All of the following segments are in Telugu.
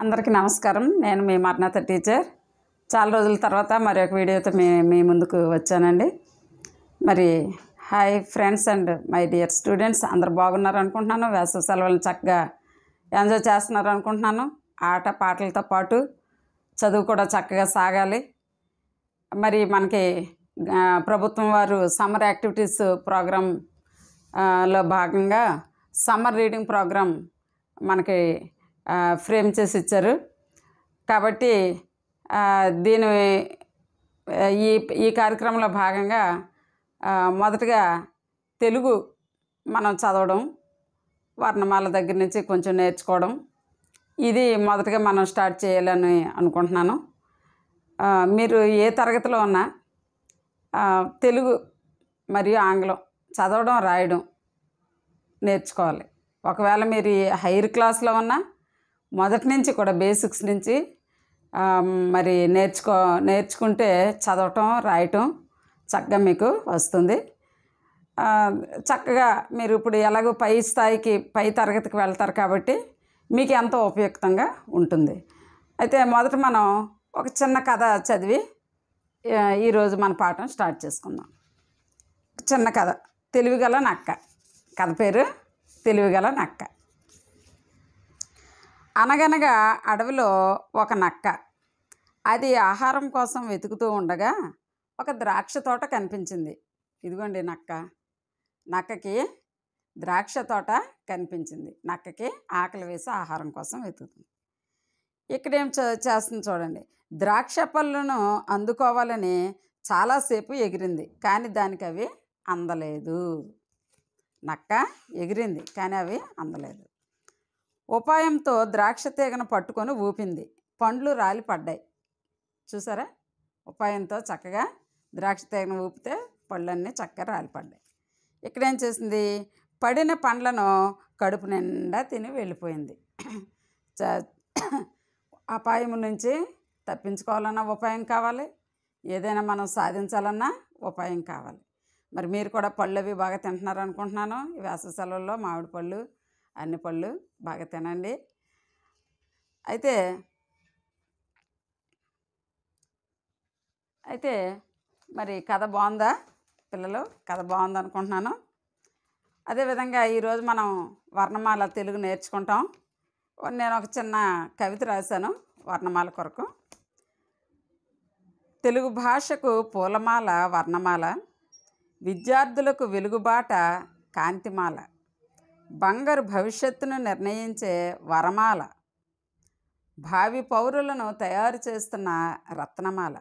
అందరికీ నమస్కారం. నేను మీ మర్ణత టీచర్. చాలా రోజుల తర్వాత మరి ఒక వీడియోతో మీ ముందుకు వచ్చానండి. మరి hi friends and my dear students, అందరు బాగున్నారు అనుకుంటున్నాను. వేసవి సెలవులను చక్కగా ఎంజాయ్ చేస్తున్నారు అనుకుంటున్నాను. ఆట పాటలతో పాటు చదువు కూడా చక్కగా సాగాలి. మరి మనకి ప్రభుత్వం వారు సమ్మర్ యాక్టివిటీస్ ప్రోగ్రామ్ లో భాగంగా సమ్మర్ రీడింగ్ ప్రోగ్రామ్ మనకి ఫ్రేమ్ చేసి ఇచ్చారు. కాబట్టి దీని ఈ కార్యక్రమంలో భాగంగా మొదటగా తెలుగు మనం చదవడం, వర్ణమాల దగ్గర నుంచి కొంచెం నేర్చుకోవడం, ఇది మొదటగా మనం స్టార్ట్ చేయాలని అనుకుంటున్నాను. మీరు ఏ తరగతిలో ఉన్నా తెలుగు మరియు ఆంగ్లం చదవడం రాయడం నేర్చుకోవాలి. ఒకవేళ మీరు హైయర్ క్లాస్లో ఉన్నా మొదటి నుంచి కూడా బేసిక్స్ నుంచి మరి నేర్చుకుంటే చదవటం రాయటం చక్కగా మీకు వస్తుంది. చక్కగా మీరు ఇప్పుడు ఎలాగో పై తరగతికి వెళ్తారు కాబట్టి మీకు ఎంతో ఉపయుక్తంగా ఉంటుంది. అయితే మొదట మనం ఒక చిన్న కథ చదివి ఈరోజు మన పాఠం స్టార్ట్ చేసుకుందాం. చిన్న కథ, తెలివిగల నక్క. కథ పేరు తెలివిగల నక్క. అనగనగా అడవిలో ఒక నక్క. అది ఆహారం కోసం వెతుకుతూ ఉండగా ఒక ద్రాక్ష తోట కనిపించింది. ఇదిగోండి నక్కకి ద్రాక్ష తోట కనిపించింది. నక్కకి ఆకలి వేసి ఆహారం కోసం వెతుకుతుంది. ఇక్కడేం చేస్తుంది చూడండి. ద్రాక్ష పళ్ళను అందుకోవాలని చాలాసేపు ఎగిరింది, కానీ దానికి అవి అందలేదు. నక్క ఎగిరింది కానీ అవి అందలేదు. ఉపాయంతో ద్రాక్ష తీగను పట్టుకొని ఊపింది. పండ్లు రాలి పడ్డాయి. చూసారా, ఉపాయంతో చక్కగా ద్రాక్ష తీగను ఊపితే పళ్ళన్నీ చక్కగా రాలిపడ్డాయి. ఇక్కడేం చేసింది, పడిన పండ్లను కడుపు నిండా తిని వెళ్ళిపోయింది. అపాయం నుంచి తప్పించుకోవాలన్నా ఉపాయం కావాలి, ఏదైనా మనం సాధించాలన్నా ఉపాయం కావాలి. మరి మీరు కూడా పళ్ళు అవి బాగా తింటున్నారు అనుకుంటున్నాను. ఈ వేసవి సెలవుల్లో మామిడి పళ్ళు, అన్ని పళ్ళు బాగా తినండి. అయితే మరి కథ బాగుందా పిల్లలు? కథ బాగుంది అనుకుంటున్నాను. అదేవిధంగా ఈరోజు మనం వర్ణమాల తెలుగు నేర్చుకుంటాం. నేను ఒక చిన్న కవిత రాశాను వర్ణమాల కొరకు. తెలుగు భాషకు పూలమాల వర్ణమాల, విద్యార్థులకు వెలుగుబాట కాంతిమాల, బంగారు భవిష్యత్తును నిర్ణయించే వరమాల, భావి పౌరులను తయారు చేస్తున్న రత్నమాల.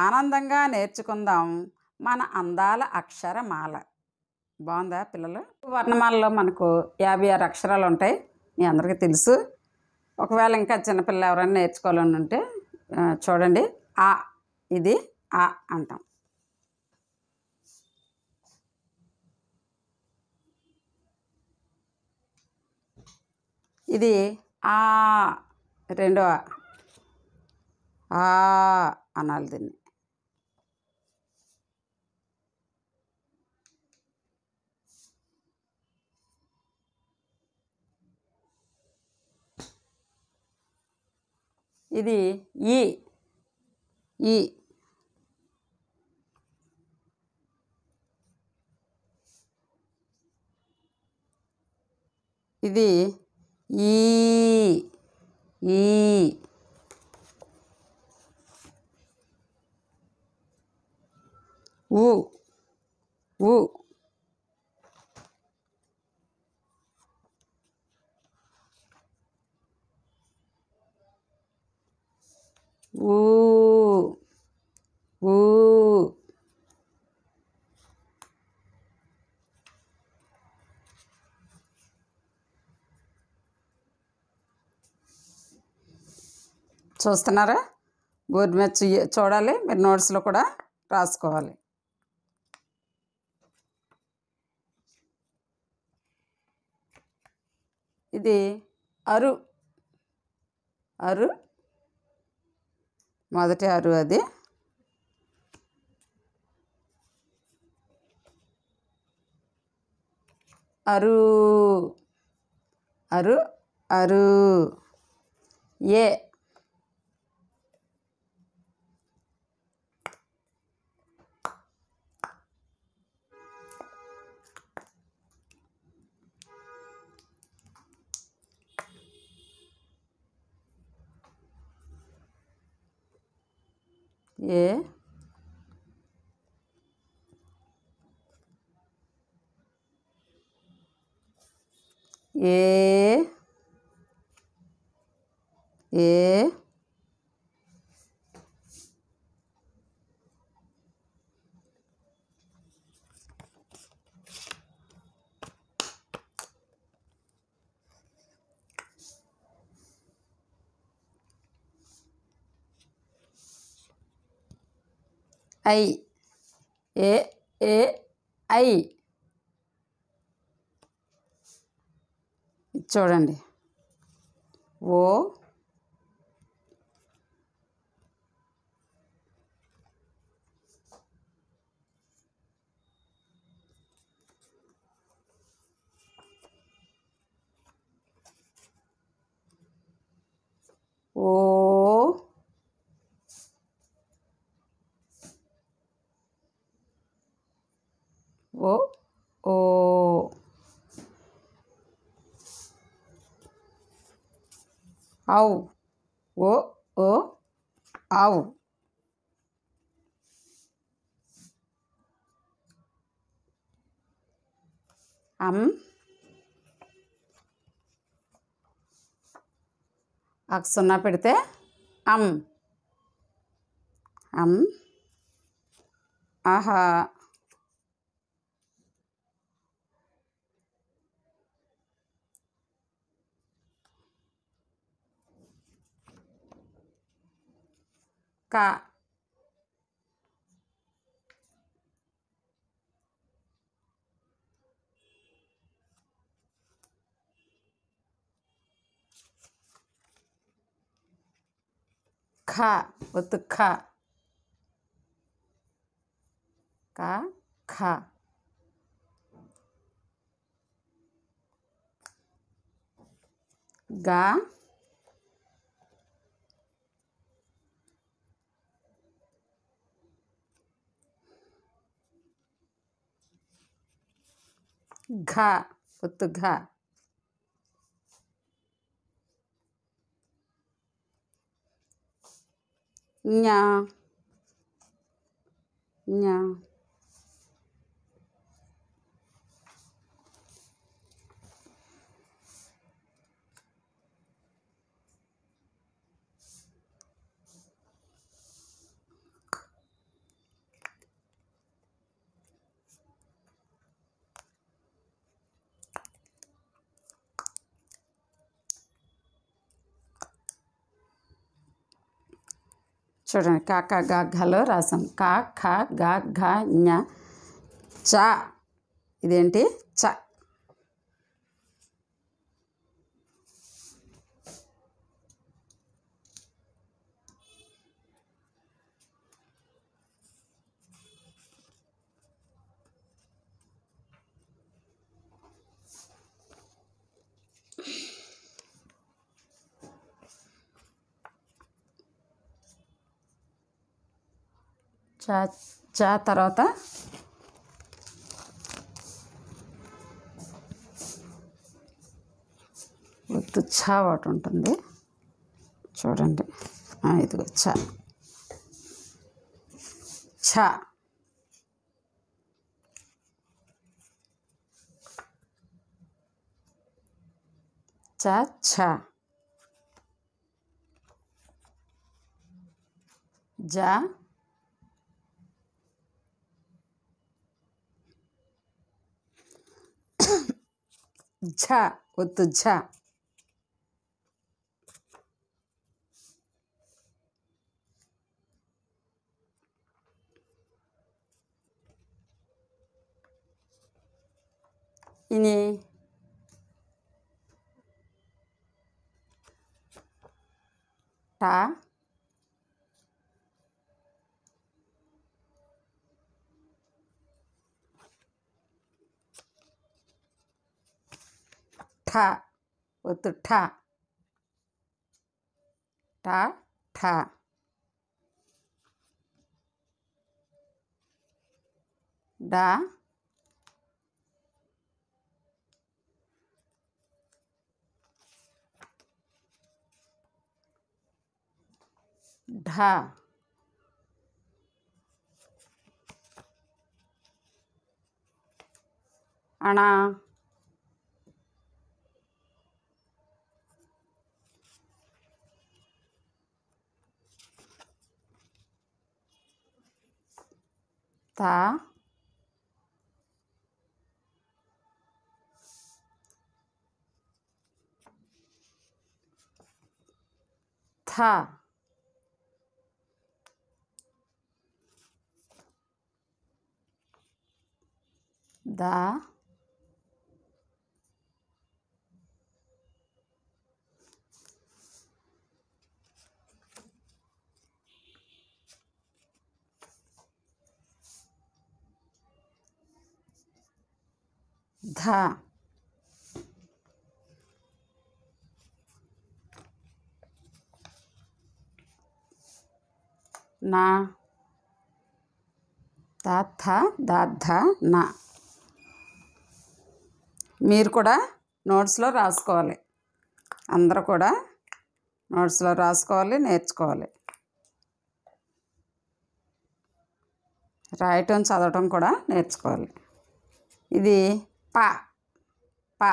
ఆనందంగా నేర్చుకుందాం మన అందాల అక్షరమాల. బాగుందా పిల్లలు? వర్ణమాలలో మనకు 56 అక్షరాలు ఉంటాయి, మీ అందరికీ తెలుసు. ఒకవేళ ఇంకా చిన్నపిల్లలు ఎవరైనా నేర్చుకోవాలని ఉంటే చూడండి. ఇది ఆ అంటాం. ఇది రెండో అనాలి దీన్ని. ఇది ఈ ఇది ఈ ఊ ఊ ఊ చూస్తున్నారా? బోర్డు మీద చూడాలి, మీరు నోట్స్లో కూడా రాసుకోవాలి. ఇది అరు. మొదటి అరు అది. అరు అరు అరు ఏ ఏ ఏ A I A A I చూడండి ఓ ఓ ఓ ఓ ఔ ఓ ఓ ఔ అమ్ ఆకు సున్నా పెడితే అమ్ అమ్ ఆహా కా ఖా ఒత్తు ఖా కా ఖా గా ఘా ఒత్తు ఘా ఞా ఞా చూడండి కా కా గా ఘాలో రాసాం కా ఖా గా ఘా ఞ చ ఇదేంటి చ చ చ తర్వాత ఒత్తు ఛ ఒకటి ఉంటుంది చూడండి ఇదిగో ఛ ఛ చ ఛ జ ఝ ఒత్తు ఝ ఇని టా ఠ ఒత్తు ఠ ట ఠ డ ఢ అణ త థ ద ధ నా త థ ద ధ నా. మీరు కూడా నోట్స్లో రాసుకోవాలి, అందరూ కూడా నోట్స్లో రాసుకోవాలి, నేర్చుకోవాలి. రాయటం చదవటం కూడా నేర్చుకోవాలి. ఇది ప ప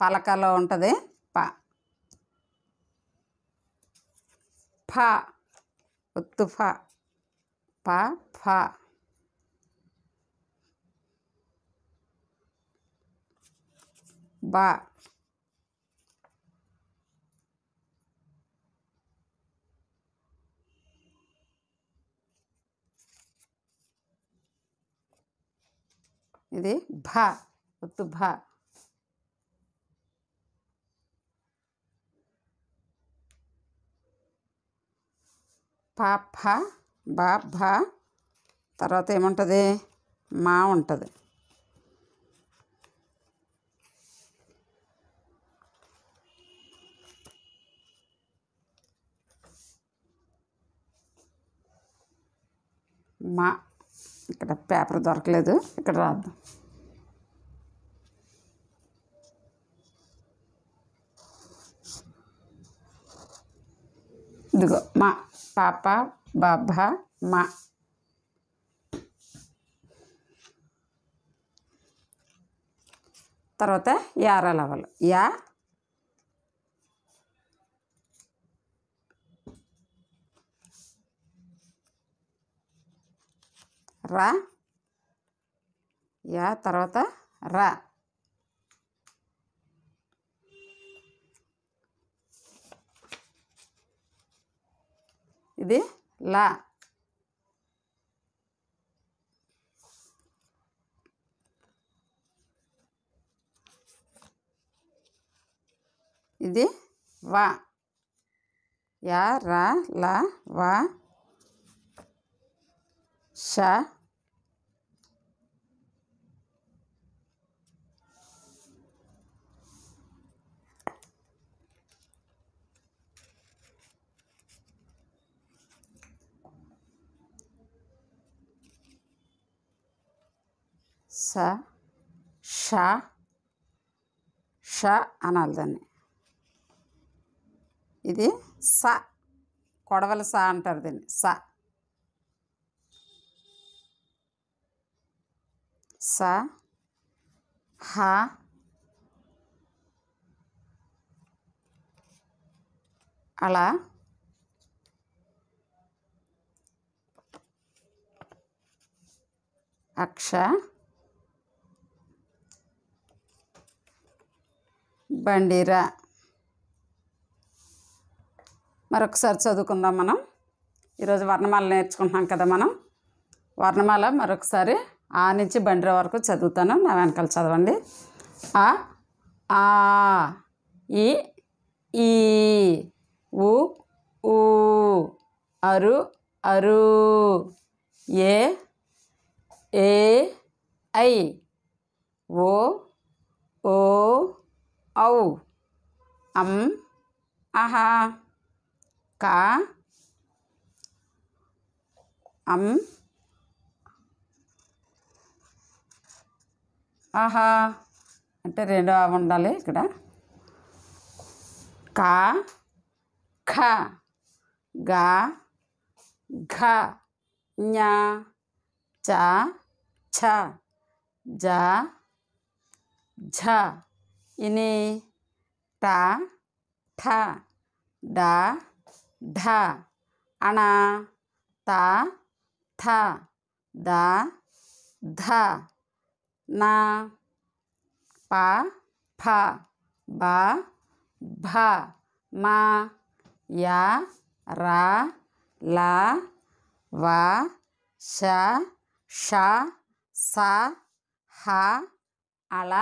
పలకలో ఉంటుంది ప. ఫ ఒత్తు ఫ ప ఫ. బ ఇది భ ఒత్తు భ. ప ఫ బ భ. తర్వాత ఏముంటుంది? మా ఉంటుంది. మా. ఇక్కడ పేపర్ దొరకలేదు, ఇక్కడ రాద్దాం. ఇదిగో మా పాప బాబ మా. తర్వాత యారలవలు యా రా యా తర్వాత రా. ఇది లా. ఇది వా. యా రా లా వా. ష స ష ష అనాలి దాన్ని. ఇది స కొడవల స అంటారు దీన్ని స. స హ అలా అక్ష బండిరా. మరొకసారి చదువుకుందాం మనం. ఈరోజు వర్ణమాల నేర్చుకుంటున్నాం కదా మనం. వర్ణమాల మరొకసారి ఆ నుంచి బండిరా వరకు చదువుతాను, నా వెనకాల చదవండి. ఆ ఆ ఈ ఈ ఉ ఊ అరు అరు ఏ ఏ ఐ ఓ ఓ ఔ అం అహ కా ఆహా అంటే రెండు ఉండాలి ఇక్కడ. కా ఖ గా ఘ ఞ చ ఛ జ ఝ ఇని ట ఠ డ ఢ అణ త థ ద ధ న ప ఫ బ భ మ య ర ల వ శ ష స హ అళ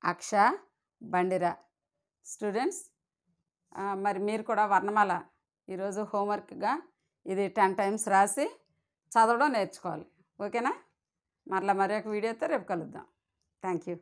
అక్ష బండిర. స్టూడెంట్స్ మరి మీరు కూడా వర్ణమాల ఈరోజు హోంవర్క్గా ఇది 10 టైమ్స్ రాసి చదవడం నేర్చుకోవాలి. ఓకేనా? మరలా మరి ఒక వీడియోతో రేపు కలుద్దాం. Thank you.